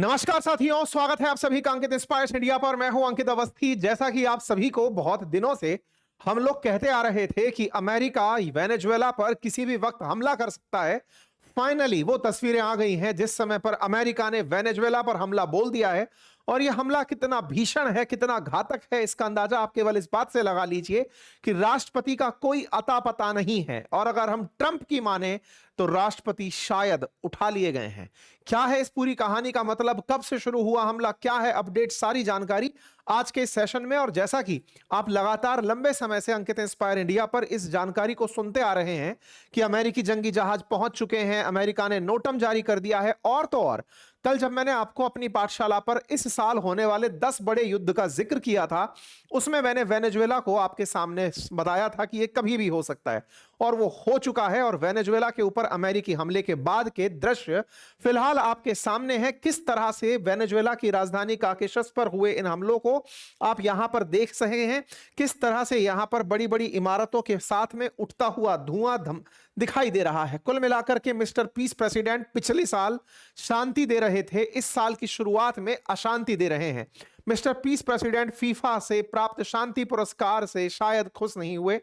नमस्कार साथियों, स्वागत है आप सभी का अंकित इंस्पायर्स इंडिया पर। मैं हूं अंकित अवस्थी। जैसा कि आप सभी को बहुत दिनों से हम लोग कहते आ रहे थे कि अमेरिका वेनेजुएला पर किसी भी वक्त हमला कर सकता है, फाइनली वो तस्वीरें आ गई हैं जिस समय पर अमेरिका ने वेनेजुएला पर हमला बोल दिया है। और यह हमला कितना भीषण है, कितना घातक है, इसका अंदाजा आप केवल इस बात से लगा लीजिए कि राष्ट्रपति का कोई अता पता नहीं है। और अगर हम ट्रंप की माने तो राष्ट्रपति शायद उठा लिए गए हैं। क्या है इस पूरी कहानी का मतलब, कब से शुरू हुआ हमला, क्या है अपडेट, सारी जानकारी आज के इस सेशन में। और जैसा कि आप लगातार लंबे समय से अंकित इंस्पायर इंडिया पर इस जानकारी को सुनते आ रहे हैं कि अमेरिकी जंगी जहाज पहुंच चुके हैं, अमेरिका ने नोटम जारी कर दिया है। और तो और कल जब मैंने आपको अपनी पाठशाला पर इस साल होने वाले 10 बड़े युद्ध का जिक्र किया था, उसमें मैंने वेनेजुएला को आपके सामने बताया था कि यह कभी भी हो सकता है, और वो हो चुका है। और वेनेजुएला के ऊपर अमेरिकी हमले के बाद के दृश्य फिलहाल आपके सामने हैं। किस तरह से वेनेजुएला की राजधानी काकेशस पर हुए इन हमलों को आप यहां पर देख सके हैं, किस तरह से यहां पर बड़ी बड़ी इमारतों के साथ में उठता हुआ धुआं दिखाई दे रहा है। कुल मिलाकर के मिस्टर पीस प्रेसिडेंट पिछले साल शांति दे रहे थे, इस साल की शुरुआत में अशांति दे रहे हैं। मिस्टर पीस प्रेसिडेंट फीफा से प्राप्त शांति पुरस्कार से शायद खुश नहीं हुए,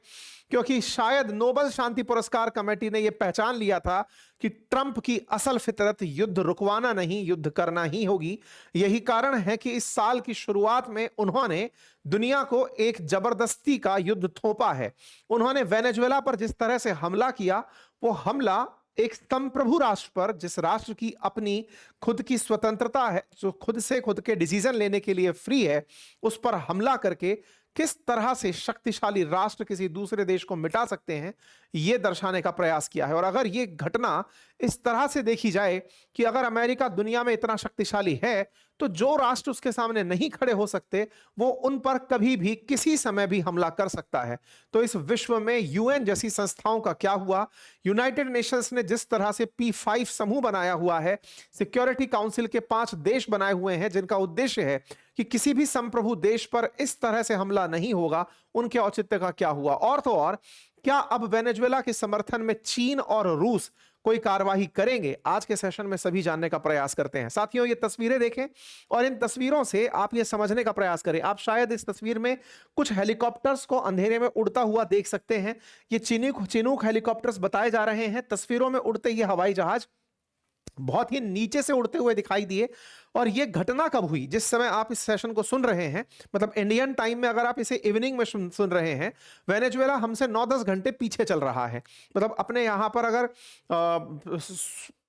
क्योंकि शायद नोबेल शांति पुरस्कार कमेटी ने यह पहचान लिया था कि ट्रंप की असल फितरत युद्ध रुकवाना नहीं, युद्ध करना ही होगी। यही कारण है कि इस साल की शुरुआत में उन्होंने दुनिया को एक जबरदस्ती का युद्ध थोपा है। उन्होंने वेनेजुएला पर जिस तरह से हमला किया, वो हमला एक संप्रभु राष्ट्र पर, जिस राष्ट्र की अपनी खुद की स्वतंत्रता है, जो खुद से खुद के डिसीजन लेने के लिए फ्री है, उस पर हमला करके किस तरह से शक्तिशाली राष्ट्र किसी दूसरे देश को मिटा सकते हैं, यह दर्शाने का प्रयास किया है। और अगर यह घटना इस तरह से देखी जाए कि अगर अमेरिका दुनिया में इतना शक्तिशाली है, तो जो राष्ट्र उसके सामने नहीं खड़े हो सकते, वो उन पर कभी भी किसी समय भी हमला कर सकता है। तो इस विश्व में यूएन जैसी संस्थाओं का क्या हुआ, यूनाइटेड नेशंस ने जिस तरह से P5 समूह बनाया हुआ है, सिक्योरिटी काउंसिल के 5 देश बनाए हुए हैं जिनका उद्देश्य है कि किसी भी संप्रभु देश पर इस तरह से हमला नहीं होगा, उनके औचित्य का क्या हुआ। और तो और क्या अब वेनेजुएला के समर्थन में चीन और रूस कोई कार्रवाई करेंगे, आज के सेशन में सभी जानने का प्रयास करते हैं। साथियों, ये तस्वीरें देखें और इन तस्वीरों से आप ये समझने का प्रयास करें। आप शायद इस तस्वीर में कुछ हेलीकॉप्टर्स को अंधेरे में उड़ता हुआ देख सकते हैं। ये चिनूक हेलीकॉप्टर्स बताए जा रहे हैं। तस्वीरों में उड़ते ये हवाई जहाज बहुत ही नीचे से उड़ते हुए दिखाई दिए। और यह घटना कब हुई, जिस समय आप इस सेशन को सुन रहे हैं, मतलब इंडियन टाइम में अगर आप इसे इवनिंग में सुन रहे हैं, वेनेजुएला हमसे 9-10 घंटे पीछे चल रहा है। मतलब अपने यहां पर अगर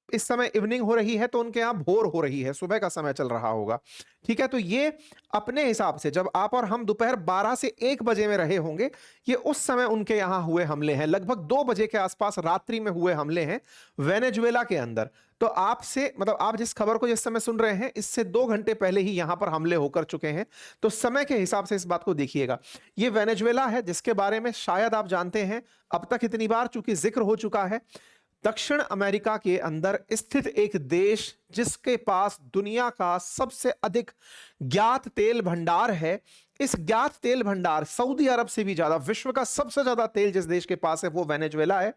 इस समय इवनिंग हो रही है तो उनके यहां भोर हो रही है, सुबह का समय चल रहा होगा। ठीक है, तो ये अपने हिसाब से जब आप और हम दोपहर 12 से 1 बजे में रहे होंगे, ये उस समय उनके यहां हुए हमले हैं। लगभग 2 बजे के आसपास रात्रि में हुए हमले हैं वेनेजुएला के अंदर। तो आपसे मतलब आप जिस खबर को जिस समय सुन रहे हैं, इससे 2 घंटे पहले ही यहां पर हमले होकर चुके हैं। तो समय के हिसाब से इस बात को देखिएगा। ये वेनेजुएला है जिसके बारे में शायद आप जानते हैं, अब तक इतनी बार चूंकि जिक्र हो चुका है, दक्षिण अमेरिका के अंदर स्थित एक देश जिसके पास दुनिया का सबसे अधिक ज्ञात तेल भंडार है। इस ज्ञात तेल भंडार सऊदी अरब से भी ज्यादा, विश्व का सबसे ज्यादा तेल जिस देश के पास है वो वेनेजुएला है।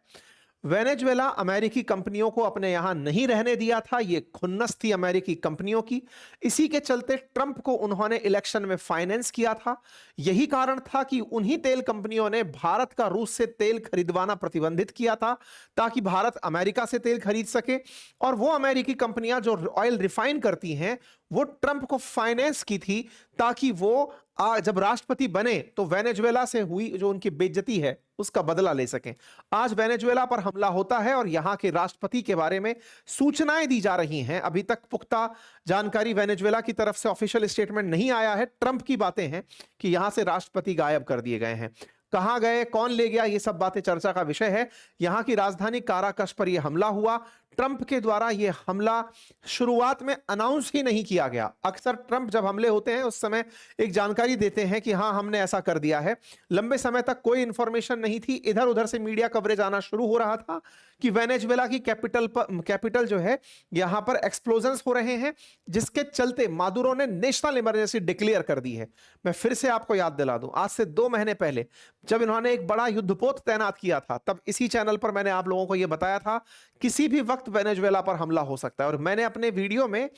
वेनेजुएला अमेरिकी कंपनियों को अपने यहां नहीं रहने दिया था, यह खुन्नस थी अमेरिकी कंपनियों की। इसी के चलते ट्रंप को उन्होंने इलेक्शन में फाइनेंस किया था। यही कारण था कि उन्हीं तेल कंपनियों ने भारत का रूस से तेल खरीदवाना प्रतिबंधित किया था, ताकि भारत अमेरिका से तेल खरीद सके। और वो अमेरिकी कंपनियां जो ऑयल रिफाइन करती हैं, वो ट्रंप को फाइनेंस की थी, ताकि वो जब राष्ट्रपति बने तो वेनेजुएला से हुई जो उनकी बेइज्जती है उसका बदला ले सकें। आज वेनेजुएला पर हमला होता है और यहां के राष्ट्रपति के बारे में सूचनाएं दी जा रही हैं। अभी तक पुख्ता जानकारी वेनेजुएला की तरफ से ऑफिशियल स्टेटमेंट नहीं आया है। ट्रंप की बातें हैं कि यहां से राष्ट्रपति गायब कर दिए गए हैं। कहां गए, कौन ले गया, ये सब बातें चर्चा का विषय है। यहां की राजधानी काराकस पर यह हमला हुआ। ट्रंप के द्वारा यह हमला शुरुआत में अनाउंस ही नहीं किया गया। अक्सर ट्रंप जब हमले होते हैं उस समय एक जानकारी देते हैं कि हां हमने ऐसा कर दिया है। लंबे समय तक कोई इंफॉर्मेशन नहीं थी। इधर उधर से मीडिया कवरेज आना शुरू हो रहा था कि वेनेजुएला की कैपिटल जो है, यहां पर एक्सप्लोजन्स हो रहे हैं, जिसके चलते मादुरो ने नेशनल इमरजेंसी डिक्लेयर कर दी है। मैं फिर से आपको याद दिला दूं, आज से 2 महीने पहले जब इन्होंने एक बड़ा युद्धपोत तैनात किया था, तब इसी चैनल पर मैंने आप लोगों को यह बताया था किसी भी वक्त वक्त वेनेजुएला पर हमला हो सकता है। और मैंने अपने वीडियो में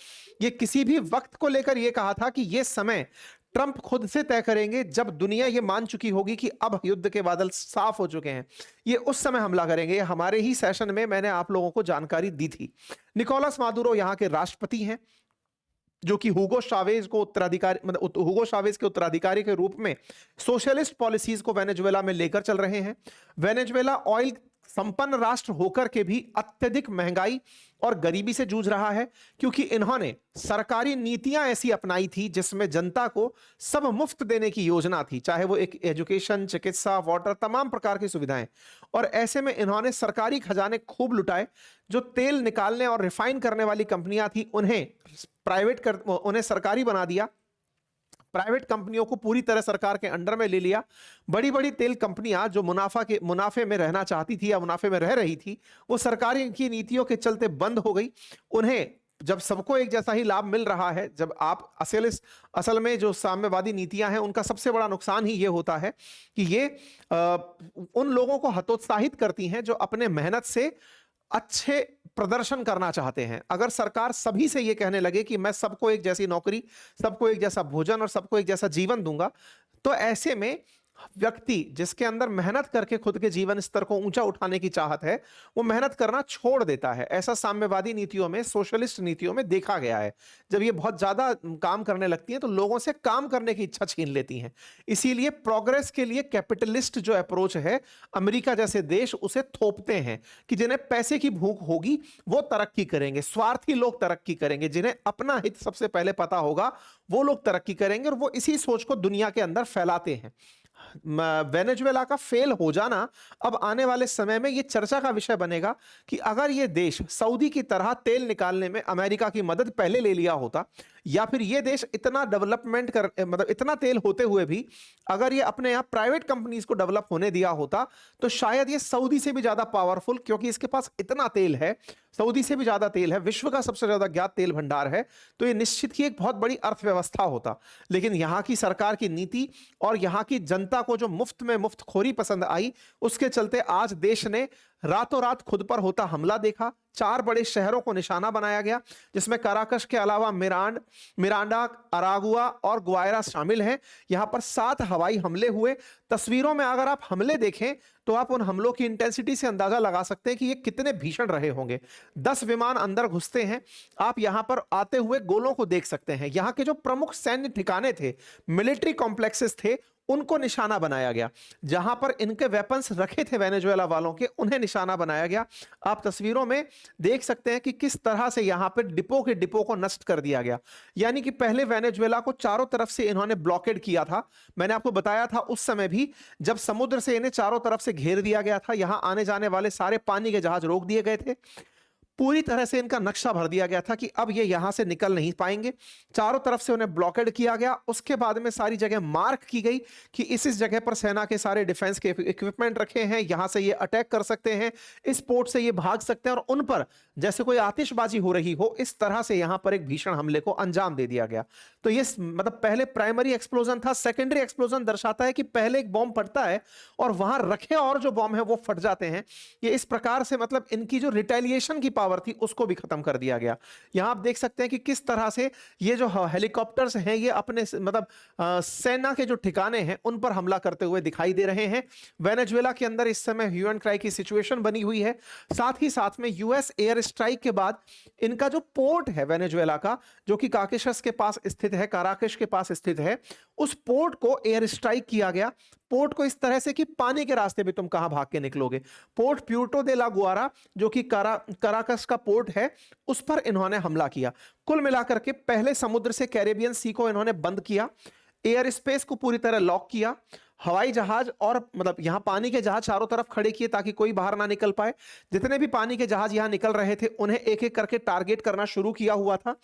ये किसी भी वक्त को लेकर ये कहा था कि ये समय ट्रंप खुद से तय करेंगे जब दुनिया ये मान चुकी होगी कि अब युद्ध के बादल साफ हो चुके हैं, ये उस समय हमला करेंगे। हमारे ही सेशन में मैंने आप लोगों को जानकारी दी थी। निकोलस मादुरो यहाँ के राष्ट्रपति हैं, जो कि हुगो चावेज को उत्तराधिकारी, मतलब हुगो चावेज के उत्तराधिकारी के रूप में सोशलिस्ट पॉलिसीज को वेनेजुएला में लेकर चल रहे हैं। वेनेजुएला ऑयल संपन्न राष्ट्र होकर के भी अत्यधिक महंगाई और गरीबी से जूझ रहा है, क्योंकि इन्होंने सरकारी नीतियां ऐसी अपनाई थी जिसमें जनता को सब मुफ्त देने की योजना थी, चाहे वो एक एजुकेशन, चिकित्सा, वाटर, तमाम प्रकार की सुविधाएं। और ऐसे में इन्होंने सरकारी खजाने खूब लुटाए। जो तेल निकालने और रिफाइन करने वाली कंपनियां थी उन्हें सरकारी बना दिया। प्राइवेट कंपनियों को पूरी तरह सरकार के अंडर में ले लिया। बड़ी बड़ी तेल कंपनियां जो मुनाफे में रहना चाहती थी या मुनाफे में रह रही थी, वो सरकारी की नीतियों के चलते बंद हो गई। उन्हें जब सबको एक जैसा ही लाभ मिल रहा है, जब आप असल में जो साम्यवादी नीतियां हैं उनका सबसे बड़ा नुकसान ही ये होता है कि ये उन लोगों को हतोत्साहित करती हैं जो अपने मेहनत से अच्छे प्रदर्शन करना चाहते हैं। अगर सरकार सभी से यह कहने लगे कि मैं सबको एक जैसी नौकरी, सबको एक जैसा भोजन और सबको एक जैसा जीवन दूंगा, तो ऐसे में व्यक्ति जिसके अंदर मेहनत करके खुद के जीवन स्तर को ऊंचा उठाने की चाहत है, वो मेहनत करना छोड़ देता है। ऐसा साम्यवादी नीतियों में, सोशलिस्ट नीतियों में देखा गया है। जब ये बहुत ज्यादा काम करने लगती हैं तो लोगों से काम करने की इच्छा छीन लेती हैं। इसीलिए प्रोग्रेस के लिए कैपिटलिस्ट जो अप्रोच है, अमेरिका जैसे देश उसे थोपते हैं कि जिन्हें पैसे की भूख होगी वो तरक्की करेंगे, स्वार्थी लोग तरक्की करेंगे, जिन्हें अपना हित सबसे पहले पता होगा वो लोग तरक्की करेंगे, और वो इसी सोच को दुनिया के अंदर फैलाते हैं। वेनेजुएला का फेल हो जाना अब आने वाले समय में यह चर्चा का विषय बनेगा कि अगर यह देश सऊदी की तरह तेल निकालने में अमेरिका की मदद पहले ले लिया होता, या फिर यह देश इतना डेवलपमेंट मतलब इतना तेल होते हुए भी अगर ये अपने यहां प्राइवेट कंपनीज को डेवलप होने दिया होता, तो शायद ये सऊदी से भी ज्यादा पावरफुल, क्योंकि इसके पास इतना तेल है, सऊदी से भी ज्यादा तेल है, विश्व का सबसे ज्यादा ज्ञात तेल भंडार है, तो ये निश्चित ही एक बहुत बड़ी अर्थव्यवस्था होता। लेकिन यहां की सरकार की नीति और यहां की जनता को जो मुफ्त में मुफ्तखोरी पसंद आई, उसके चलते आज देश ने रातों रात खुद पर होता हमला देखा। 4 बड़े शहरों को निशाना बनाया गया, जिसमें काराकश के अलावा मिरांडा, अरागुआ और गुआयरा शामिल हैं। यहां पर 7 हवाई हमले हुए। तस्वीरों में अगर आप हमले देखें तो आप उन हमलों की इंटेंसिटी से अंदाजा लगा सकते हैं कि ये कितने भीषण रहे होंगे। 10 विमान अंदर घुसते हैं। आप यहां पर आते हुए गोलों को देख सकते हैं। यहां के जो प्रमुख सैन्य ठिकाने थे, मिलिट्री कॉम्प्लेक्सेस थे, उनको निशाना बनाया गया। जहां पर इनके वेपन्स रखे थे वेनेजुएला वालों के, उन्हें निशाना बनाया गया। आप तस्वीरों में देख सकते हैं कि किस तरह से यहां पर डिपो को नष्ट कर दिया गया। यानी कि पहले वेनेजुएला को चारों तरफ से इन्होंने ब्लॉकेड किया था। मैंने आपको बताया था उस समय भी, जब समुद्र से इन्हें चारों तरफ से घेर दिया गया था, यहां आने जाने वाले सारे पानी के जहाज रोक दिए गए थे। पूरी तरह से इनका नक्शा भर दिया गया था कि अब ये यहां से निकल नहीं पाएंगे। चारों तरफ से उन्हें ब्लॉकेड किया गया। उसके बाद में सारी जगह मार्क की गई कि इस जगह पर सेना के सारे डिफेंस के इक्विपमेंट रखे हैं, यहां से ये अटैक कर सकते हैं, इस पोर्ट से ये भाग सकते हैं, और उन पर जैसे कोई आतिशबाजी हो रही हो, इस तरह से यहां पर एक भीषण हमले को अंजाम दे दिया गया। तो ये मतलब पहले प्राइमरी एक्सप्लोजन था। सेकेंडरी एक्सप्लोजन दर्शाता है कि पहले एक बॉम्ब फटता है और वहां रखे और जो बॉम्ब है वो फट जाते हैं। ये इस प्रकार से मतलब इनकी जो रिटेलिएशन की पावर थी उसको भी खत्म कर दिया गया। यहां आप देख सकते हैं कि किस तरह से ये जो हेलीकॉप्टर्स हैं, ये अपने मतलब सेना के जो ठिकाने हैं उन पर हमला करते हुए दिखाई दे रहे हैं। वेनेजुएला के अंदर इस समय ह्यू एंड क्राई की सिचुएशन बनी हुई है। साथ ही साथ में यूएस एयर स्ट्राइक के बाद इनका जो पोर्ट है वेनेजुएला का, जो कि काकेशस के पास स्थित है, काराकश के पास स्थित है, उस पोर्ट को एयर स्ट्राइक किया गया। पोर्ट को इस तरह से कि पानी के रास्ते भी तुम कहां भाग के निकलोगे। पोर्ट प्यूर्टो दे ला गुआरा, जो कि काराकस का पोर्ट है, उस पर इन्होंने हमला किया। कुल मिलाकर के पहले समुद्र से कैरेबियन सी को इन्होंने बंद किया, एयर स्पेस को पूरी तरह लॉक किया, हवाई जहाज और मतलब यहां पानी के जहाज चारों तरफ खड़े किए ताकि कोई बाहर ना निकल पाए। जितने भी पानी के जहाज यहां निकल रहे थे उन्हें एक एक करके टारगेट करना शुरू किया हुआ था।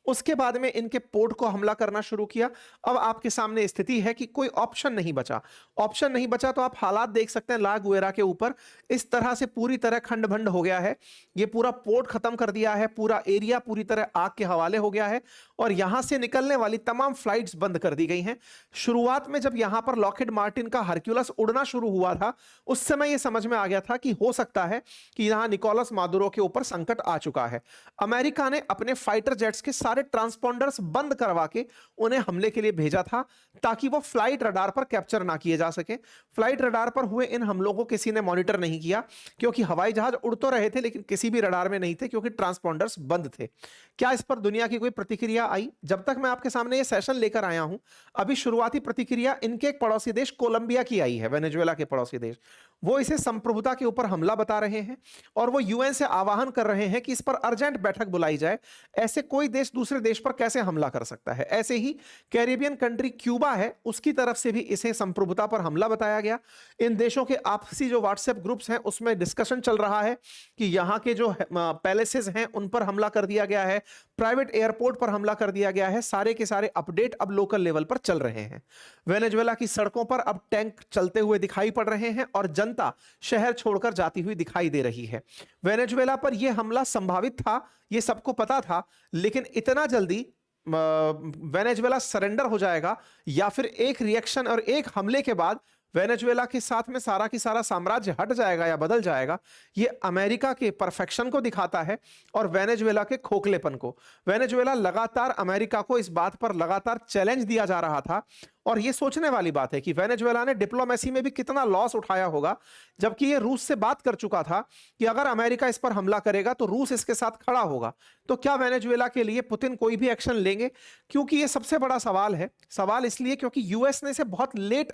उसके बाद में इनके पोर्ट को हमला करना शुरू किया। अब आपके सामने स्थिति है कि कोई ऑप्शन नहीं बचा। ऑप्शन नहीं बचा तो आप हालात देख सकते हैं। ला गुएरा के ऊपर इस तरह से पूरी तरह खंड भंड हो गया है। ये पूरा पोर्ट खत्म कर दिया है, पूरा एरिया पूरी तरह आग के हवाले हो गया है। और यहां से निकलने वाली तमाम फ्लाइट्स बंद कर दी गई हैं। शुरुआत में जब यहां पर लॉकहीड मार्टिन का हरक्यूलस उड़ना शुरू हुआ था, उस समय यह समझ में आ गया था कि हो सकता है कि यहां निकोलस मादुरो के ऊपर संकट आ चुका है। अमेरिका ने अपने फाइटर जेट्स के सारे ट्रांसपोंडर्स बंद करवा के उन्हें हमले के लिए भेजा था, ताकि वो फ्लाइट रडार पर कैप्चर ना किए जा सके। फ्लाइट रडार पर हुए इन हमलों को किसी ने मॉनिटर नहीं किया, क्योंकि हवाई जहाज उड़ तो रहे थे लेकिन किसी भी रडार में नहीं थे, क्योंकि ट्रांसपोंडर्स बंद थे। क्या इस पर दुनिया की कोई प्रतिक्रिया आई? जब तक मैं आपके सामने ये सेशन लेकर आया हूं, अभी शुरुआती प्रतिक्रिया इनके एक पड़ोसी देश कोलंबिया की आई है, वेनेजुएला के पड़ोसी देश। वो इसे संप्रभुता के ऊपर हमला बता रहे हैं और वो यूएन से आह्वान कर रहे हैं कि इस पर अर्जेंट बैठक बुलाई जाए। ऐसे कोई देश दूसरे देश पर कैसे हमला कर सकता है? ऐसे ही कैरिबियन कंट्री क्यूबा है, उसकी तरफ से भी इसे संप्रभुता पर हमला बताया गया। इन देशों के आपसी जो व्हाट्सएप ग्रुप्स हैं उसमें डिस्कशन चल रहा है कि यहाँ के जो पैलेसेस हैं उन पर हमला कर दिया गया है, प्राइवेट एयरपोर्ट पर हमला कर दिया गया है। सारे के सारे अपडेट अब लोकल लेवल पर चल रहे हैं। वेनेजुएला की सड़कों पर अब टैंक चलते हुए दिखाई पड़ रहे हैं और जनता शहर छोड़कर जाती हुई दिखाई दे रही है। वेनेजुएला पर यह हमला संभावित था, यह सबको पता था, लेकिन इतना जल्दी वेनेजुएला सरेंडर हो जाएगा या फिर एक रिएक्शन और एक हमले के बाद वेनेजुएला के साथ में सारा की सारा साम्राज्य हट जाएगा या बदल जाएगा, ये अमेरिका के परफेक्शन को दिखाता है और वेनेजुएला के खोखलेपन को। वेनेजुएला लगातार अमेरिका को इस बात पर लगातार चैलेंज दिया जा रहा था और ये सोचने वाली बात है कि वेनेजुएला ने डिप्लोमेसी में भी कितना लॉस उठाया होगा, जबकि ये रूस से बात कर चुका था कि अगर अमेरिका इस पर हमला करेगा तो रूस इसके साथ खड़ा होगा। तो क्या वेनेजुएला के लिए पुतिन कोई भी एक्शन लेंगे? क्योंकि ये सबसे बड़ा सवाल है। सवाल इसलिए क्योंकि यूएस ने इसे बहुत लेट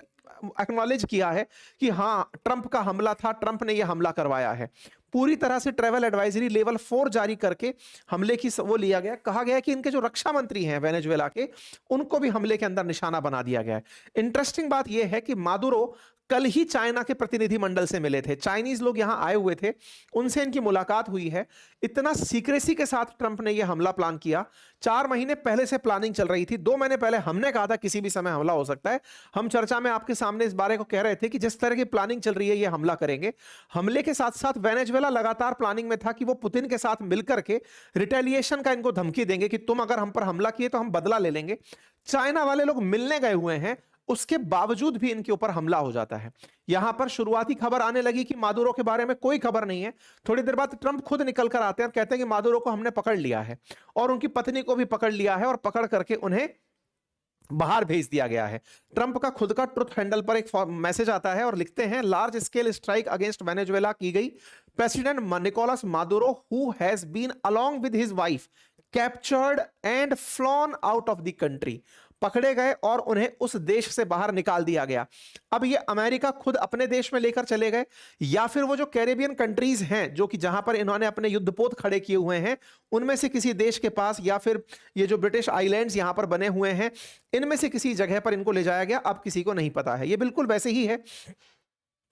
एक्नॉलेज किया है कि हां, ट्रंप का हमला था, ट्रंप ने यह हमला करवाया है। पूरी तरह से ट्रैवल एडवाइजरी लेवल 4 जारी करके हमले की वो लिया गया। कहा गया कि इनके जो रक्षा मंत्री हैं वेनेजुएला के, उनको भी हमले के अंदर निशाना बना दिया गया है। इंटरेस्टिंग बात यह है कि मादुरो कल ही चाइना के प्रतिनिधिमंडल से मिले थे। चाइनीज लोग यहां आए हुए थे, उनसे इनकी मुलाकात हुई है। इतना सीक्रेसी के साथ ट्रंप ने यह हमला प्लान किया। 4 महीने पहले से प्लानिंग चल रही थी। 2 महीने पहले हमने कहा था किसी भी समय हमला हो सकता है। हम चर्चा में आपके सामने इस बारे को कह रहे थे कि जिस तरह की प्लानिंग चल रही है, यह हमला करेंगे। हमले के साथ साथ वेनेजुएला लगातार प्लानिंग में था कि वो पुतिन के साथ मिलकर के रिटेलिएशन का इनको धमकी देंगे कि तुम अगर हम पर हमला किए तो हम बदला ले लेंगे। चाइना वाले लोग मिलने गए हुए हैं, उसके बावजूद भी इनके ऊपर हमला हो जाता है। यहां पर शुरुआती खबर आने लगी कि मादुरो के बारे में कोई खबर नहीं है। थोड़ी देर बाद ट्रंप खुद निकल कर आते हैं और कहते हैं कि मादुरो को हमने पकड़ लिया है और उनकी पत्नी को भी पकड़ लिया है और पकड़ करके उन्हें बाहर भेज दिया गया है। ट्रंप का खुद का ट्रुथ हैंडल पर एक मैसेज आता है और लिखते हैं, large scale strike against Venezuela की गई। President Nicolas Maduro who has been along with his wife captured and flown out of the country. पकड़े गए और उन्हें उस देश से बाहर निकाल दिया गया। अब ये अमेरिका खुद अपने देश में लेकर चले गए या फिर वो जो कैरेबियन कंट्रीज हैं जो कि जहां पर इन्होंने अपने युद्धपोत खड़े किए हुए हैं, उनमें से किसी देश के पास, या फिर ये जो ब्रिटिश आइलैंड्स यहां पर बने हुए हैं, इनमें से किसी जगह पर इनको ले जाया गया। अब किसी को नहीं पता है। ये बिल्कुल वैसे ही है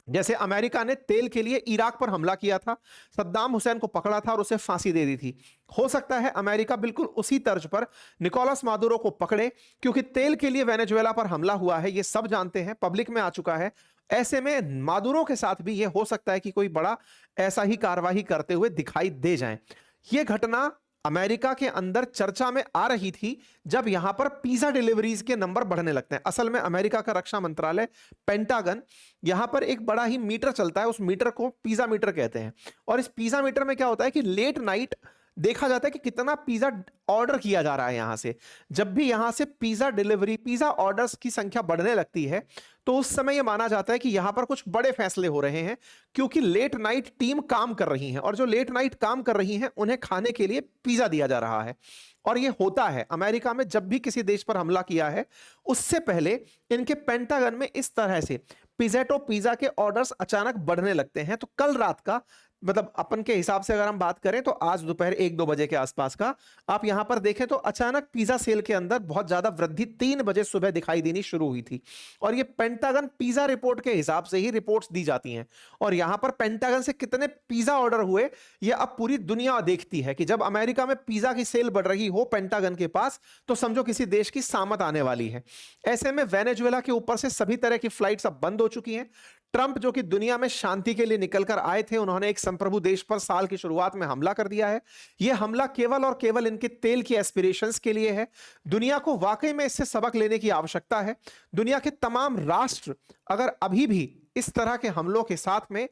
जैसे अमेरिका ने तेल के लिए इराक पर हमला किया था, सद्दाम हुसैन को पकड़ा था और उसे फांसी दे दी थी। हो सकता है अमेरिका बिल्कुल उसी तर्ज पर निकोलस मादुरो को पकड़े, क्योंकि तेल के लिए वेनेजुएला पर हमला हुआ है, ये सब जानते हैं, पब्लिक में आ चुका है। ऐसे में मादुरो के साथ भी ये हो सकता है कि कोई बड़ा ऐसा ही कार्रवाई करते हुए दिखाई दे जाए। ये घटना अमेरिका के अंदर चर्चा में आ रही थी जब यहां पर पिज्जा डिलीवरीज के नंबर बढ़ने लगते हैं। असल में अमेरिका का रक्षा मंत्रालय पेंटागन, यहां पर एक बड़ा ही मीटर चलता है, उस मीटर को पिज्जा मीटर कहते हैं। और इस पिज्जा मीटर में क्या होता है कि लेट नाइट देखा जाता है कि कितना पिज्जा ऑर्डर किया जा रहा है यहां से। जब भी यहां से पिज्जा डिलीवरी, पिज्जा ऑर्डर्स की संख्या बढ़ने लगती है, तो उस समय यह माना जाता है कि यहां पर कुछ बड़े फैसले हो रहे हैं, क्योंकि लेट नाइट टीम काम कर रही है और जो लेट नाइट काम कर रही हैं उन्हें खाने के लिए पिज्जा दिया जा रहा है। और यह होता है अमेरिका में, जब भी किसी देश पर हमला किया है उससे पहले इनके पेंटागन में इस तरह से पिज़्ज़ैटो पिज्जा के ऑर्डर्स अचानक बढ़ने लगते हैं। तो कल रात का, मतलब अपन के हिसाब से अगर हम बात करें तो आज दोपहर 1-2 बजे के आसपास का, आप यहां पर देखें तो अचानक पिज्जा सेल के अंदर बहुत ज्यादा वृद्धि 3 बजे सुबह दिखाई देनी शुरू हुई थी। और ये पेंटागन पिज्जा रिपोर्ट के हिसाब से ही रिपोर्ट्स दी जाती हैं। और यहां पर पेंटागन से कितने पिज्जा ऑर्डर हुए ये अब पूरी दुनिया देखती है कि जब अमेरिका में पिज्जा की सेल बढ़ रही हो पेंटागन के पास, तो समझो किसी देश की सामत आने वाली है। ऐसे में वेनेजुएला के ऊपर से सभी तरह की फ्लाइट्स अब बंद हो चुकी हैं। ट्रंप जो कि दुनिया में शांति के लिए निकलकर आए थे, उन्होंने एक संप्रभु देश पर साल की शुरुआत में हमला कर दिया है। यह हमला केवल और केवल इनके तेल की एस्पिरेशंस के लिए है। दुनिया को वाकई में इससे सबक लेने की आवश्यकता है। दुनिया के तमाम राष्ट्र अगर अभी भी इस तरह के हमलों के साथ में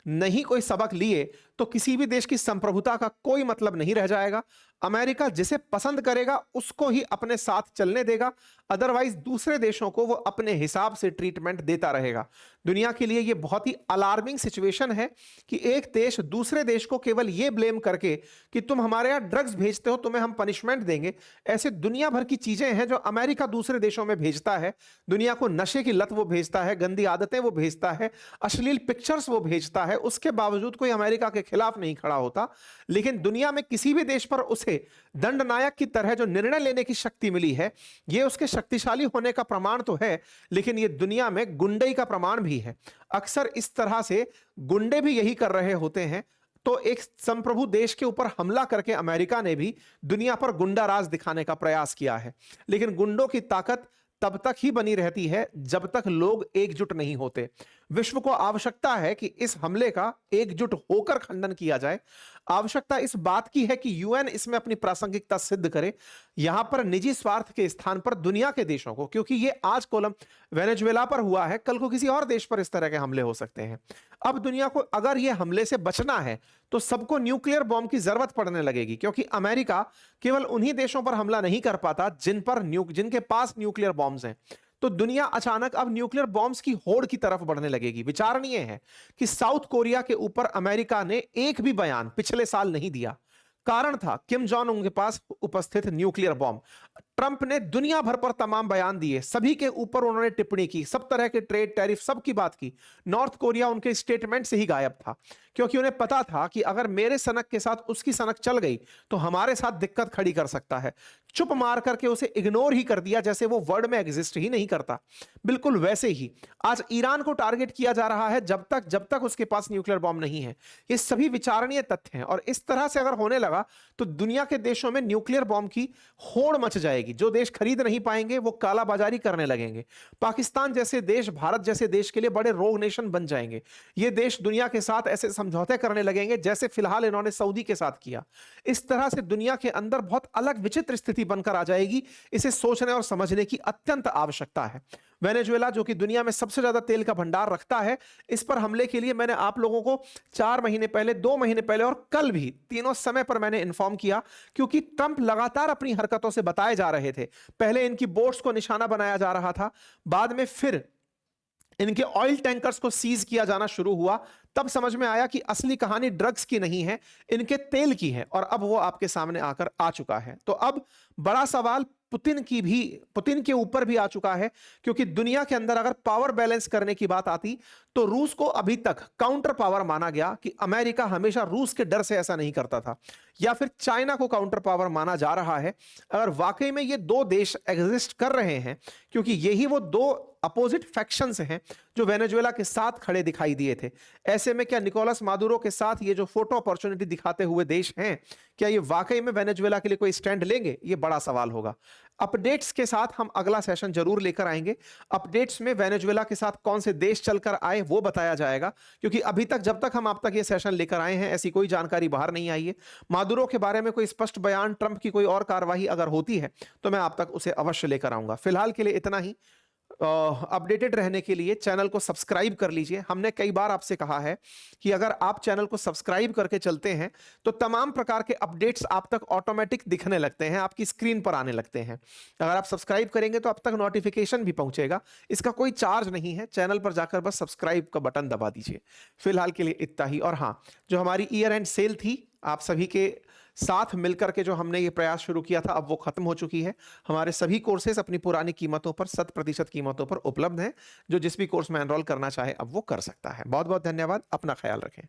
नहीं कोई सबक लिए तो किसी भी देश की संप्रभुता का कोई मतलब नहीं रह जाएगा। अमेरिका जिसे पसंद करेगा उसको ही अपने साथ चलने देगा, अदरवाइज दूसरे देशों को वो अपने हिसाब से ट्रीटमेंट देता रहेगा। दुनिया के लिए ये बहुत ही अलार्मिंग सिचुएशन है कि एक देश दूसरे देश को केवल ये ब्लेम करके कि तुम हमारे यहाँ ड्रग्स भेजते हो, तुम्हें हम पनिशमेंट देंगे। ऐसे दुनिया भर की चीजें हैं जो अमेरिका दूसरे देशों में भेजता है। दुनिया को नशे की लत वो भेजता है, गंदी आदतें वो भेजता है, अश्लील पिक्चर्स वो भेजता है। उसके बावजूद कोई अमेरिका के खिलाफ नहीं खड़ा होता। लेकिन दुनिया में किसी भी देश पर उसे दंडनायक की तरह जो निर्णय लेने की शक्ति मिली है, यह उसके शक्तिशाली होने का प्रमाण तो है, लेकिन यह दुनिया में गुंडई का प्रमाण भी है। अक्सर इस तरह से गुंडे भी यही कर रहे होते हैं। तो एक संप्रभु देश के ऊपर हमला करके अमेरिका ने भी दुनिया पर गुंडा राज दिखाने का प्रयास किया है। लेकिन गुंडों की ताकत तब तक ही बनी रहती है जब तक लोग एकजुट नहीं होते। विश्व को आवश्यकता है कि इस हमले का एकजुट होकर खंडन किया जाए। आवश्यकता इस बात की है कि यूएन इसमें अपनी प्रासंगिकता सिद्ध करे। यहां पर निजी स्वार्थ के स्थान पर दुनिया के देशों को, क्योंकि ये आज कोलम वेनेजुएला पर हुआ है, कल को किसी और देश पर इस तरह के हमले हो सकते हैं। अब दुनिया को अगर यह हमले से बचना है तो सबको न्यूक्लियर बॉम्ब की जरूरत पड़ने लगेगी, क्योंकि अमेरिका केवल उन्हीं देशों पर हमला नहीं कर पाता जिनके पास न्यूक्लियर बॉम्ब्स हैं। तो दुनिया अचानक अब न्यूक्लियर बॉम्ब्स की होड़ की तरफ बढ़ने लगेगी। विचारणीय है कि साउथ कोरिया के ऊपर अमेरिका ने एक भी बयान पिछले साल नहीं दिया। कारण था किम जोंग उन के पास उपस्थित न्यूक्लियर बॉम्ब। ट्रंप ने दुनिया भर पर तमाम बयान दिए, सभी के ऊपर उन्होंने टिप्पणी की, सब तरह के ट्रेड टैरिफ सब की बात की। नॉर्थ कोरिया उनके स्टेटमेंट से ही गायब था, क्योंकि उन्हें पता था कि अगर मेरे सनक के साथ उसकी सनक चल गई तो हमारे साथ दिक्कत खड़ी कर सकता है। चुप मार करके उसे इग्नोर ही कर दिया, जैसे वो वर्ल्ड में एग्जिस्ट ही नहीं करता। बिल्कुल वैसे ही आज ईरान को टारगेट किया जा रहा है जब तक उसके पास न्यूक्लियर बॉम्ब नहीं है। ये सभी विचारणीय तथ्य हैं, और इस तरह से अगर होने लगा तो दुनिया के देशों में न्यूक्लियर बॉम्ब की होड़ मच जाएगी। जो देश खरीद नहीं पाएंगे वो कालाबाजारी करने लगेंगे। पाकिस्तान जैसे देश, भारत जैसे देश के लिए बड़े रोग नेशन बन जाएंगे। ये देश दुनिया के साथ ऐसे समझौते करने लगेंगे जैसे फिलहाल इन्होंने सऊदी के साथ किया। इस तरह से दुनिया के अंदर बहुत अलग विचित्र स्थिति बनकर आ जाएगी। इसे सोचने और समझने की अत्यंत आवश्यकता है। वेनेजुएला जो कि दुनिया में सबसे ज्यादा तेल का भंडार रखता है, इस पर हमले के लिए मैंने आप लोगों को 4 महीने पहले, 2 महीने पहले और कल भी तीनों समय पर मैंने इन्फॉर्म किया, क्योंकि ट्रंप लगातार अपनी हरकतों से बताए जा रहे थे। पहले इनकी बोट्स को निशाना बनाया जा रहा था, बाद में फिर इनके ऑयल टैंकर्स को सीज किया जाना शुरू हुआ। तब समझ में आया कि असली कहानी ड्रग्स की नहीं है, इनके तेल की है, और अब वो आपके सामने आकर आ चुका है। तो अब बड़ा सवाल पुतिन के ऊपर भी आ चुका है, क्योंकि दुनिया के अंदर अगर पावर बैलेंस करने की बात आती तो रूस को अभी तक काउंटर पावर माना गया, कि अमेरिका हमेशा रूस के डर से ऐसा नहीं करता था, या फिर चाइना को काउंटर पावर माना जा रहा है। अगर वाकई में ये दो देश एग्जिस्ट कर रहे हैं, क्योंकि यही वो दो अपोजिट फैक्शंस हैं जो वेनेजुएला के साथ खड़े दिखाई दिए थे, ऐसे में क्या निकोलस मादुरो के साथ ये जो फोटो अपॉर्चुनिटी दिखाते हुए देश हैं, क्या ये वाकई में वेनेजुएला के लिए कोई स्टैंड लेंगे? ये बड़ा सवाल होगा। अपडेट्स के साथ हम अगला सेशन जरूर लेकर आएंगे। अपडेट्स में वेनेजुएला के साथ कौन से देश चलकर आए वो बताया जाएगा, क्योंकि अभी तक जब तक हम आप तक ये सेशन लेकर आए हैं ऐसी कोई जानकारी बाहर नहीं आई है। मादुरो के बारे में कोई स्पष्ट बयान, ट्रंप की कोई और कार्रवाई अगर होती है तो मैं आप तक उसे अवश्य लेकर आऊंगा। फिलहाल के लिए इतना ही। अपडेटेड रहने के लिए चैनल को सब्सक्राइब कर लीजिए। हमने कई बार आपसे कहा है कि अगर आप चैनल को सब्सक्राइब करके चलते हैं तो तमाम प्रकार के अपडेट्स आप तक ऑटोमेटिक दिखने लगते हैं, आपकी स्क्रीन पर आने लगते हैं। अगर आप सब्सक्राइब करेंगे तो आप तक नोटिफिकेशन भी पहुंचेगा। इसका कोई चार्ज नहीं है, चैनल पर जाकर बस सब्सक्राइब का बटन दबा दीजिए। फिलहाल के लिए इतना ही। और हाँ, जो हमारी ईयर एंड सेल थी, आप सभी के साथ मिलकर के जो हमने ये प्रयास शुरू किया था, अब वो खत्म हो चुकी है। हमारे सभी कोर्सेज अपनी पुरानी कीमतों पर, 100% कीमतों पर उपलब्ध हैं। जो जिस भी कोर्स में एनरोल करना चाहे अब वो कर सकता है। बहुत बहुत धन्यवाद। अपना ख्याल रखें।